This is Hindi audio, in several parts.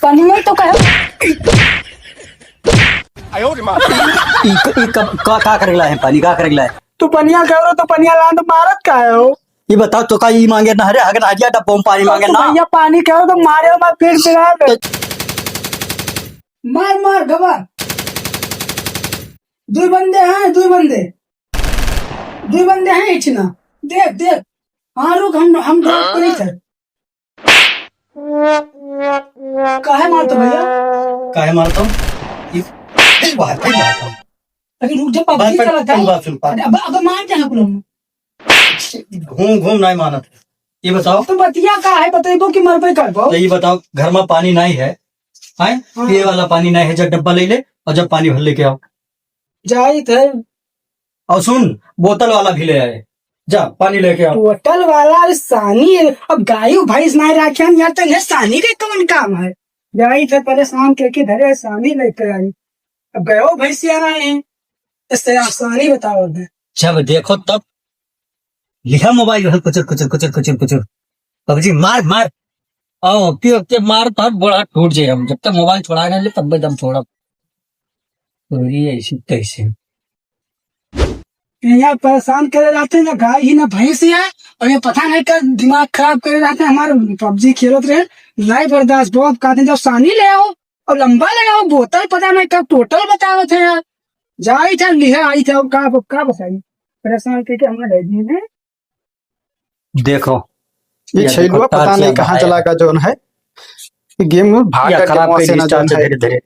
पनिया तो कहो का करेला है पानी का करेला है तू पनिया कह रहा तो पनिया लांद मारत का है हो। ये बताओ तो का ई मांगे ना हरे अगर आजिया डब्बों में पानी मांगे ना भैया पानी कहो तो मारे मैं पेट से मार मार गवा। दो बंदे हैं इतना देख देख। हाँ रुक हम को नहीं थे। काहे मारते भैया काहे मारता हूँ ये बात है मारता हूँ अरे रुक जा पबजी चला था। अब मार क्या है लोग घूम नहीं माना था। ये बताओ तो बतिया का है बताइबो कि मर पे कर तो ये बताओ घर में पानी नहीं है हाँ? ये वाला पानी नहीं है जब डब्बा ले ले और जब पानी भर लेके आओ जाई थे। और सुन बोतल वाला भी ले आए जा पानी लेके आओ। बोतल वाला सानी अब गाय भैंस नहीं रखे हम यार तो सानी के कौन काम है। जाई थे परेशान करके धरे सानी लेकर आई। अब गयो भैंसिया नहीं इससे आसानी बताओ। जब देखो तब लिखा मोबाइल कुचर कुचर कुचर कुचर कुचर पबजी मार मार आओ के मार तो बड़ा टूट जाए हम जब तक मोबाइल छोड़ा ले तब दम छोड़ा ऐसी कैसे यार परेशान करे रहते ना गाय ही ना भैंस है और ये पता नहीं कर दिमाग खराब करे रहते हैं। हमारे पबजी खेलते रहे नहीं बर्दाश्त बहुत कहते जब सानी ले आओ और लंबा ले आओ बोतल पता नहीं कब टोटल बताओ थे यार। जाई था लिहा आई था का बताई परेशान करके हमने ले दिए। देखो ये छैलुआ पता नहीं कहाँ चला गया जो है गेम में भाग खराब से ना जान है। धीरे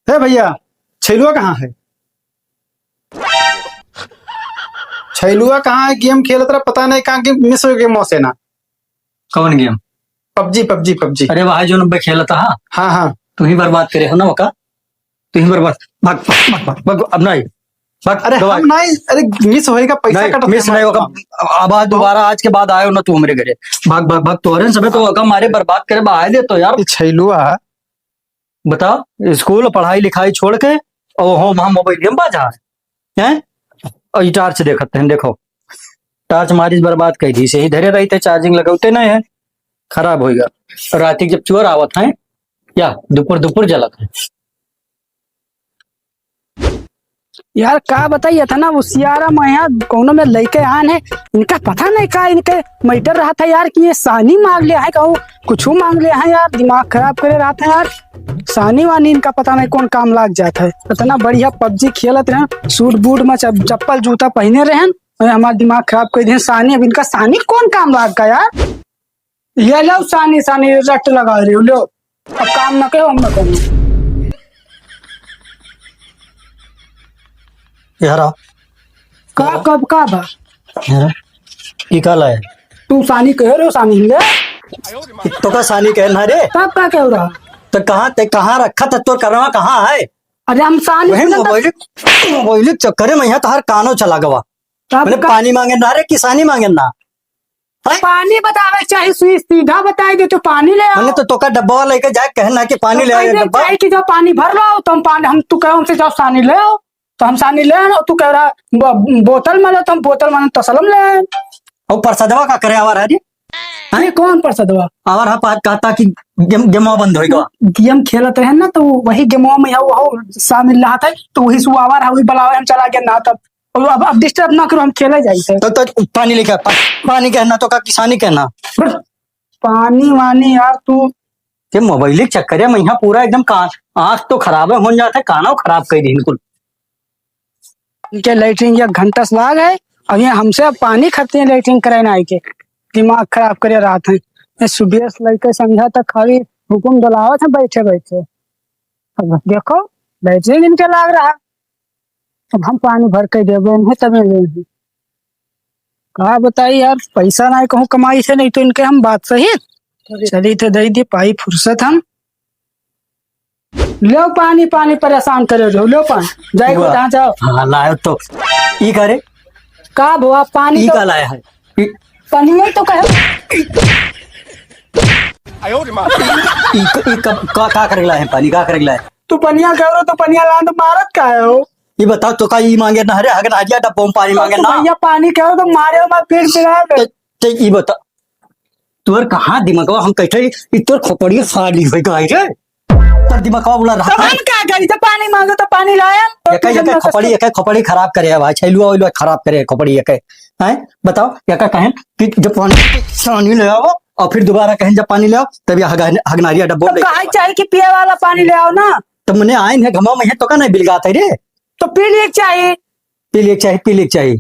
है भैया छैलुआ कहाँ है छैलुआ कहाँ है गेम खेल रहा पता नहीं कहाँ गेम मिस हो गेम से ना कौन गेम पबजी पबजी पबजी अरे वहां जो नब्बे खेला था हाँ हाँ तू ही बर्बाद करे हो ना वका तू ही बर्बाद भाग भाग भाग भाग अब नहीं भाग अरे हम नहीं अरे मिस होएगा पैसा कट मिस नहीं होगा अब दोबारा आज के बाद आयो ना तू मेरे घरे भाग भाग भाग तोरे समय तो वका मारे बर्बाद करे आए दे तो यार छैलुआ बताओ स्कूल पढ़ाई लिखाई छोड़ के और हो वहां मोबाइल गेम बाजा है और ये टार्च देखते हैं देखो टार्च मारी बर्बाद कर दी से ही धरे रही थे चार्जिंग लगाते नहीं है खराब होगा रात जब चोर आवत है या दोपहर दोपहर जलत है यार का बताइए था ना वो सियारा मैया कोनो में लेके आन है इनका पता नहीं का इनके मैटर रहा था यार कि ये सानी मांग लिया है कहूँ कुछ मांग लिया है यार दिमाग खराब करे रहा था यार। सानी वानी इनका पता नहीं कौन काम लाग जाता है। इतना बढ़िया पबजी खेलत रहे सूट बूट में चप्पल जूता पहने रहे हमारा दिमाग खराब कर दिए। सानी अब इनका सानी कौन काम लाग का यार। ये लो सानी सानी रट लगा रही हो लो अब काम न करो हम न करो यार का कब का बा ये काला है तू सानी कह रहे हो सानी ले तो का सानी कहना रे तब का कह रहा तो कहाँ रखा था तो करवा कहाँ है। अरे हम सानी मोबाइल चक्कर में यहाँ तो हर कानो चला गवा मैंने पानी मांगे ना रे किसानी मांगे ना पानी बतावे चाहे सीधा बताए दे तो पानी ले आओ। मैंने तो तोका डब्बा लेके जाए कहना कि पानी ले आए डब्बा कि जो पानी भर लो तो हम पानी हम तू कहो हमसे जाओ सानी ले आओ तो हम सानी ले आओ। तू कह रहा बोतल में लो तो हम बोतल में तसलम ले आए। और परसदवा का करे आवार है अरे कौन परसदवा आवार हा पात कहता कि गेमवा बंद होएगा गेम खेलते हैं ना तो वही गेमवा में वो शामिल रहा था तो वही सुआवार है वही बलावे हम चला गया ना तब अब डिस्टर्ब ना करो हम खेले जाए तो पानी लेके पानी कहना तो का किसानी कहना पानी वानी यार तू ये मोबाइल चक्कर है मैं यहाँ पूरा एकदम कान आँख तो खराब है हो जाता है काना खराब कर दी इनको इनके लैट्रिन या घंटा लाग है अब ये हमसे अब पानी खर्चे हैं लैट्रिन कराने आए के दिमाग खराब करे रात है सुबह से लेकर समझा तक खाली हुकुम डलावत है बैठे बैठे। अब देखो लैट्रिन इनके लाग रहा अब हम पानी भर के देवे तब कहा बताइए यार पैसा ना कहूँ कमाई से नहीं तो इनके हम बात सही चली तो दे दी पाई फुर्सत हम लो पानी पानी परेशान करे लो पानी जाए कहाँ जाओ। हाँ लायो तो ई करे का बुआ पानी का लाया है पानी में तो कहो का करेला है पानी का करेला है तू पनिया कह रहा तो पनिया लांद मारत का है हो। ये बताओ तो का ई मांगे ना हरे अगर आजिया डब्बों में पानी मांगे ना भैया पानी कह रहा तो मारे मैं पेट से तो ये बता तोर कहाँ दिमाग हम कैसे तोर खोपड़िया फाड़ी हुई गई रे तर दिमाग उड़ा तो रहा हम क्या करी, तो पानी मांगो तो पानी लाया। एक खोपड़ी खराब करे है भाई, छैलुआ वैलुआ खराब करे है खोपड़ी एक है। बताओ एक कहें कि जब पानी ले आओ और फिर दोबारा कहें जब पानी ले आओ तब यह हगनारिया डब्बो तो कहा चाहिए कि पिए वाला पानी ले आओ ना। तो मैंने आइन है घमा में तो का नहीं बिलगाता रे। तो पी लिए चाहिए, पी ले चाहिए।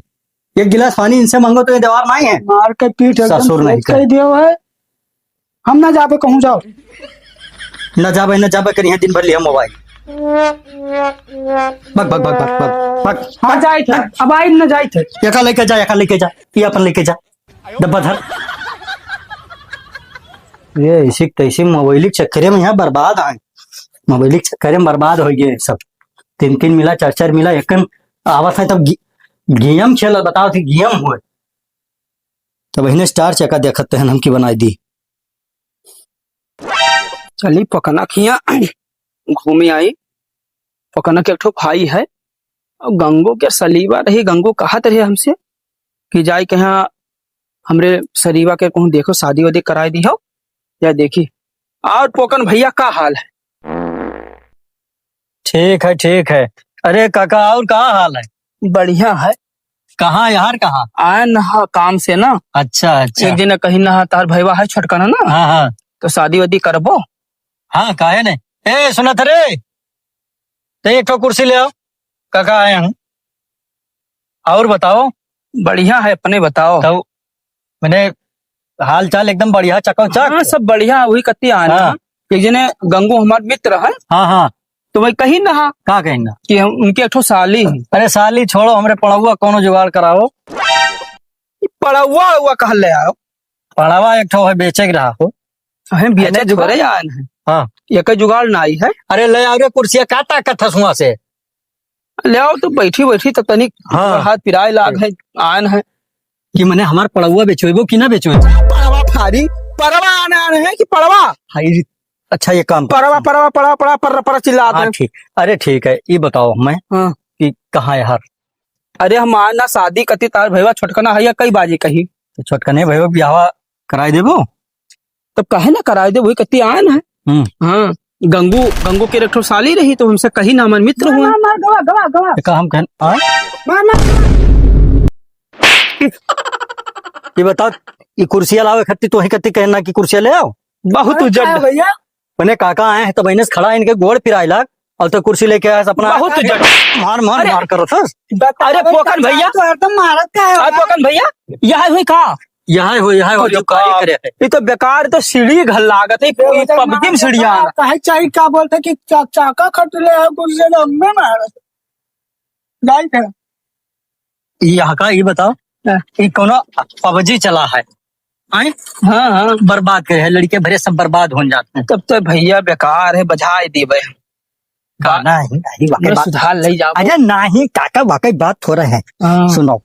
एक गिलास पानी इनसे मांगो तो ये जवाब नहीं है। मार के पीठ ससुर नहीं कह दियो है। हम ना जाबे कहूँ, जाओ न जाबे करिए दिन भर लिया मोबाइल। बक बक बक बक बक बक। हाँ जाए थे, अब आई न जाए थे। यका लेके जा ये अपन लेके जा डब्बा धर। ये इसी तैसी मोबाइल चक्कर में यहाँ बर्बाद आए, मोबाइल चक्कर में बर्बाद हो गए सब। 3 मिला 4 मिला एक आवत है तब गेम खेल बताओ थी गेम हुए तो बहने स्टार चका देखते हैं हम की बनाई दी। चली पकना खिया घूमी आई। पकना के एक ठो भाई है और गंगो के सलीवा रही। गंगो कहत रहे हमसे कि जाई कहा हमरे सरीवा के कहूँ देखो शादी वादी कराई दी हो या देखी। और पोकन भैया का हाल है? ठीक है। अरे काका और कहाँ हाल है? बढ़िया है। कहाँ यार कहाँ? आए नहा काम से ना। अच्छा एक दिन कहीं नहा तार भैया है छोटकना ना। हाँ तो शादी वादी करबो। हाँ काहे ने। ए सुना था रे, तो एक ठो कुर्सी ले आओ, काका आए हैं। और बताओ? बढ़िया है, अपने बताओ। तो मैंने हाल चाल एकदम बढ़िया चकाचक। हाँ सब बढ़िया, वही कत्ती आना। हाँ। एक जने गंगू हमार मित्र है। हाँ तो वही कहीं नहा का कहना कि हम उनके एक ठो साली है। अरे साली छोड़ो, हमरे पड़ावा कोनो जुगाड़ कराओ। पड़ावा हुआ कह ले आओ। पड़ावा एक ठो है बेचे रहा हो। हम बेचे जुगाड़? जुगाड़े आन है। हाँ एक जुगाड़ ना आई है। अरे ले आओ रे कुर्सिया का ताकत है सुआ से। ले आओ तो बैठी तो तनिक हाँ। हाथ पिराए लाग है आन है कि मैंने हमार पड़ावा बेचोबो कि ना बेचो? पड़वा फारी पड़वा आने है कि पड़वा। हाई अच्छा ये काम पड़वा चिल्ला हाँ ठीक। अरे ठीक है, ये बताओ मैं हाँ। कि कहाँ यार? अरे हम आना शादी कती तार भैया छोटकना है या कई बाजी कही तो छोटकने भाई ब्याह कराई देबो तो कहे ना कराए दे। वही कती आन है। हाँ गंगू के रखो साली रही तो हमसे कही ना मन मित्र हुआ। का हम कहन ये बताओ, ये कुर्सिया लावे खत्ती तो ही कत्ती कहना कि कुर्सिया ले आओ। बहुत उजड़ भैया। मैंने काका आए हैं तो बहने से खड़ा है, इनके गोड़ फिराई लाग और तो कुर्सी लेके आया अपना। बहुत उजड़ मार करो था। अरे पोकन भैया तो एकदम मारत का है। पोकन भैया यह हुई का यहाँ हो जो कार्य करे है। ये तो बेकार तो सीढ़ी घर लागत है। पबजी में सीढ़ियां कहे चाहिए क्या बोलते कि चाका खट ले कुर्सी लंबे मारत जाए। यहाँ का ये बताओ, ये कोनो पबजी चला है आए? हाँ बर्बाद करे है, लड़के भरे सब बर्बाद हो जाते हैं। तब तो भैया बेकार है, बजाए देवे नहीं वाकई सुधार ले जाओ। अरे नहीं काका वाकई बात थोड़ा है। सुनो,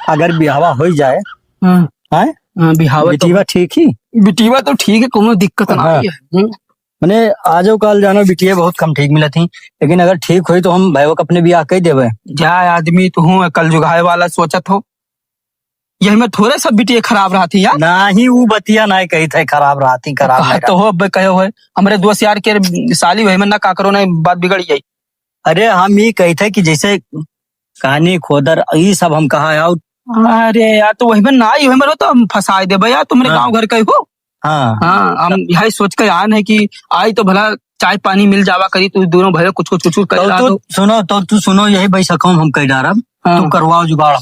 अगर ब्याह हो जाए बिटिया ठीक ही। बिटिया तो ठीक है, कोनो दिक्कत नहीं है। मैंने आजो कल जानो बिटिया बहुत कम ठीक मिला थी, लेकिन अगर ठीक हुई तो हम भाई अपने ब्याह कह देवे। जाए आदमी तो हूँ कल जुगाए वाला सोचत हो। यही में थोड़े सब बिटिया खराब रहा थी यार। नहीं वो बतिया नहीं कही थे खराब रहा थी। खराब तो हो कहो है हमारे दोस्त यार के साली वही में ना का करो ना बात बिगड़ गई। अरे हम ये कही थे कि जैसे कहानी खोदर ये सब हम कहा यार। अरे यार तो वही में ना ही हो तो हम फंसा दे भैया तुम्हारे गाँव घर कहीं हो। हाँ हम यही सोच के आन है कि आई तो भला चाय पानी मिल जावा करी तो दोनों भैया कुछ कर। सुनो तो तू सुनो यही पैसा कम हम कह डारब। तुम करवाओ जुगाड़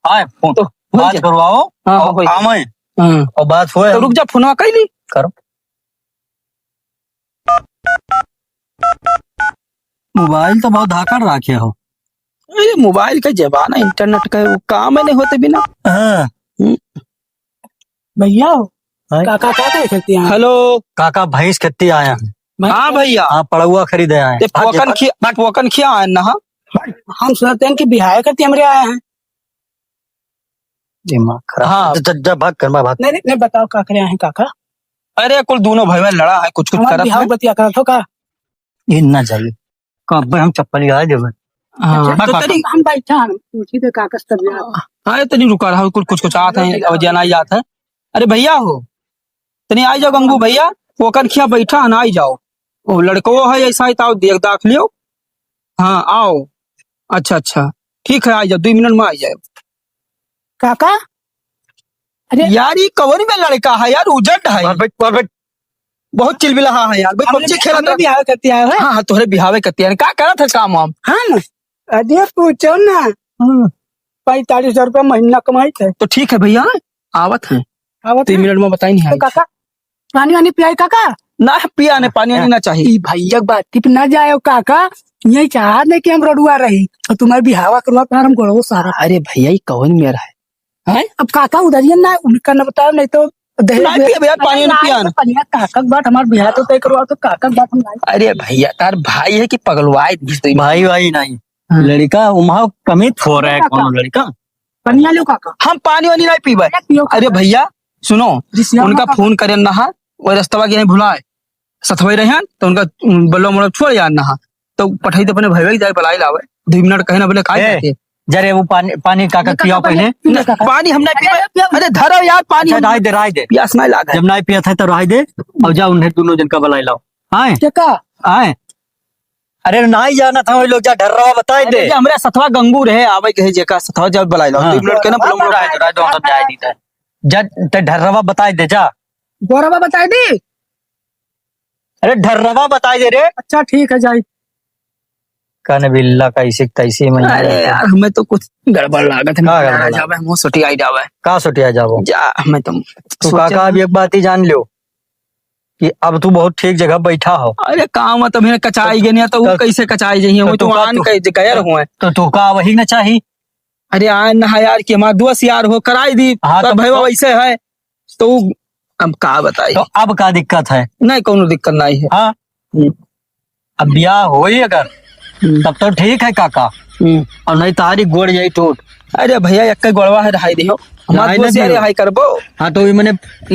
आए फोन तो बात करवाओ और बात हो। तो रुक जा फोनवा कैली करो। मोबाइल तो बहुत धाकड़ रखे हो। ये मोबाइल का जमाना इंटरनेट का वो काम नहीं होते बिना। भैया काका क्या करते हैं? हेलो काका भैंस खेती आया है। हाँ भैया हाँ पड़ुआ खरीदे आए। पोकन खिया आए ना। हम सुनते हैं कि बिहार करते हमारे आए हैं। दिमाग खराब। भाग कर बात नहीं बताओ का करे हैं काका। अरे कुल दोनों भाई में लड़ा है कुछ बतिया कर का इतना चाहिए कब हम चप्पल आए देवे। हम बैठा हाँ तनी रुका रहा कुछ आते हैं और जाना ही जाता है। अरे भैया हो तनी आई जाओ गंगू भैया पोकन खिया बैठा है ना आई जाओ ओ लड़को है ऐसा ही ताओ देख दाख लियो। हाँ आओ। अच्छा अच्छा ठीक है, आ जाओ 2 मिनट में आ जाए। काका अरे यार ये कवन में लड़का है यार, उजट है, बहुत चिलबिलाहा है यार भाई, पबजी खेला था। बिहार करती है हाँ हाँ तोहरे बिहावे कतिया का करा था काम वाम। हाँ ना। अरे पूछो ना, 45,000 रुपया महीना कमाई थे। तो ठीक है भैया आवत है, आवत 3 मिनट में बताई नहीं तो आई। काका पानी वानी पियाई काका। ना पिया ने पानी वानी ना चाहिए। ई भैया बात टिप ना जाए काका, यही चाह नहीं कि हम रोडुआ रही और तुम्हारे बिहावा करवा पार हम गड़ो सारा। अरे भैया ये कवन मेरा है। अब काका उधर ना उनका न बताओ, नहीं तो नहीं पिया भैया, पानी वानी पिया ना। पनिया काका की बात हमारे बिहार तो तय करवा, तो काका की बात हम नहीं। अरे भैया तार भाई है कि पगलवाए भाई भाई नहीं, लड़का वहाँ कमित हो रहा है। कौन लड़का? पनिया लो काका, हम पानी वानी नहीं पीबे। पियो काका। अरे भैया सुनो, जिसने उनका काका- फोन करे नहा वो रास्तवा के नहीं भुलाए सथवाई रहे तो उनका बल्लो मोड़ छोड़ यार नहा तो पठाई तो अपने भैया जाए बुलाई लावे 2 मिनट कहे ना बोले खाए ए, जाते। जरे वो पानी काका पिया पहले। पानी हम नहीं पीबे। अरे धरो यार पानी, अच्छा राय दे, प्यास नहीं लागा। जब नहीं पिया था तो राय दे और जा उन्हें दोनों जन का बुलाई लाओ। आए काका आए, अरे नहीं जाना था वही लोग, जा डर रहा बताए दे। हमरे सथवा गंगू रहे आवे कहे जेका सथवा जब बुलाई लाओ 2 मिनट के ना बोलो राय दो सब जाए दी था। जा ढर्रवा बताए दे जा। गौरवा बताए दी। अरे ढर्रवा बताए दे रे। अच्छा ठीक है जाई। कन बिल्ला कैसे तैसे में। अरे यार हमें तो कुछ गड़बड़ लागत का गड़बड़ है लागत? जावे हम सोटी आई जावे का सोटिया जाबो। जा हमें तो तू काका अब एक बात ही जान लियो कि अब तू बहुत ठीक जगह बैठा हो। अरे काम तो मेरे कचाई गए नहीं तो वो कैसे कचाई जाइए, वो तो आन कह गए हुए। तो तू का वही ना चाहिए। अरे आन ना यार कि हमारा दोस्त यार हो कराई दी। हाँ, तो तो- भाई वैसे है तो अब का बताई। तो अब का दिक्कत है? नहीं कोनो दिक्कत नहीं है। हाँ अब ब्याह हो ही अगर तब तो ठीक है काका, और नहीं तारी गोड़ जाई टूट। अरे भैया एक गोड़वा है रहाई दियो हमारा रहाई ना दोस्त यार दियो। हाई करबो। हाँ तो मैंने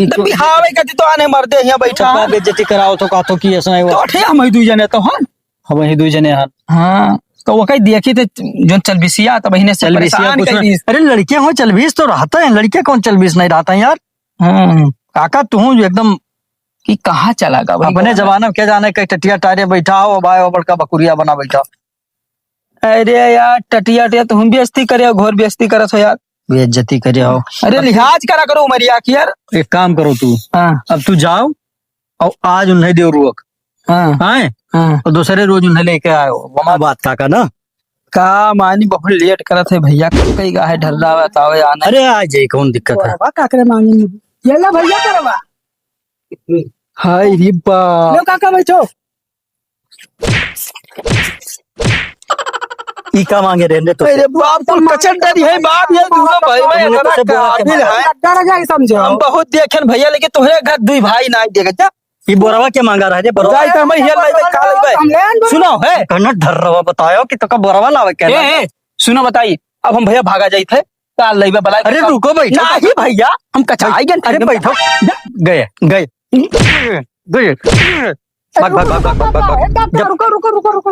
तो बिहावे कति तो आने मर दे यहाँ बैठा का बेइज्जती कराओ तो का तो की ऐसा है वो। तो ठे हम ही 2 जने तो हाँ। हम वही 2 जने हैं। हाँ तो वो कहीं देखी थे जो चलबिसिया तो बहने से चल परेशान कर दी। अरे लड़के हो चलबीस तो रहता है, लड़के कौन चलबीस नहीं रहता है यार। काका तू एकदम कि कहाँ चला गा भाई अपने जमाने में क्या जाने कहीं टटिया टारे बैठा हो भाई बड़का बकुरिया बना बैठा। अरे यार टटिया टटिया तुम बेइज्जती करे हो, घोर बेइज्जती करत हो यार। बेइज्जती करे हो। अरे लिहाज करा करो मरिया की यार। एक काम करो तू, हाँ अब तू जाओ और आज उन्हें दे रुक हाँ आए हाँ। और दूसरे रोज उन्हें लेके आयो। वमा बात काका ना का मानी बहुत लेट करत है भैया, कई गा है ढल्ला बताओ आना। अरे आ जाए कौन दिक्कत है। गौरवा काकरे मांगे नहीं ये ला भैया करवा। हाय रे बा लो काका बैठो। ई का मांगे रहने तो अरे बाप तो कचन डरी है बाप ये दूनो भाई मैं हमने तो इतना सब बोला के काबिल है। गद्दा रह जाए समझो। हम बहुत देखेन भैया लेकिन तोहरे घर 2 भाई ना देखे जा। ये बोरावा के मांगा रहा है बोरावा। जाई त मैं हिल लाई खा लाई। सुनो है कन्नड़ धर्रवा बतायो कि तो का बोरावा लावे के। ए सुनो बताइए अब हम भैया भागा जाई थे काल लईबे बलाई। अरे रुको बैठो। नहीं भैया हम कचाई गए। अरे बैठो। गए गए गए। भाग भाग भाग भाग भाग भाग। रुको रुको रुको रुको।